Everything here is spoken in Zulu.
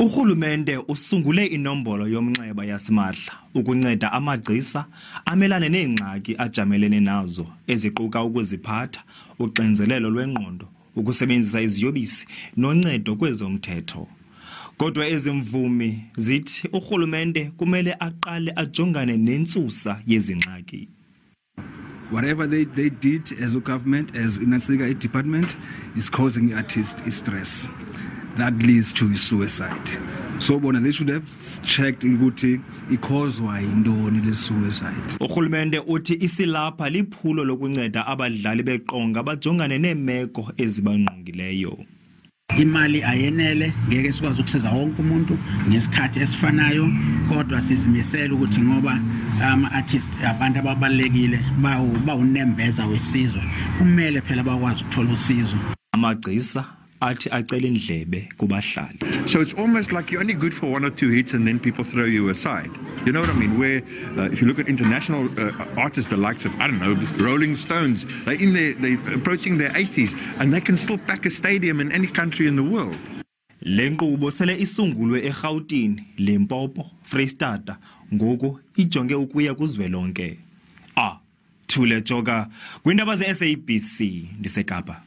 Uhulumende usungule inombolo yomnxeba yasimahla ukunceda amagcisa amelane neengxaki ajamelene nazo eziquka ukuziphatha, uxinzelelo lwengqondo, ukusebenzisa iziyobisi noncedo kwezomthetho. Kodwa ezimvumi zithi uhulumende kumele aqale ajongane nentsusa yezingxaki. Whatever they did as a government, as in a department, is causing the artist stress. That leads to suicide. So they should have checked ukuthi ikhozwa yintoni le suicide. Uhulumende uthi isilapha liphulo lokunceda abadlali beqonga bajongane neemeko ezibangqongileyo. Imali ayenele ngeke sikwazi ukusiza wonke umuntu ngesikhathi esifanayo, kodwa sizimisela ukuthi ngoba ama-artist abantu ababalekile bawunembeza wesizwe kumele phela bakwazi ukuthola usizo. Amagcisa athi acela indlebe kubahlali. So it's almost like you're only good for 1 or 2 hits and then people throw you aside. You know what I mean? Where if you look at international artists, the likes of, I don't know, Rolling Stones, they're approaching their 80s and they can still pack a stadium in any country in the world. Le nkqubo sele isungulwe eGauteng, Limpopo, Freystata, ngoku ijonge ukuya kuzwelonke. Thule Joga, kwindaba ze SABC ndiseKapa.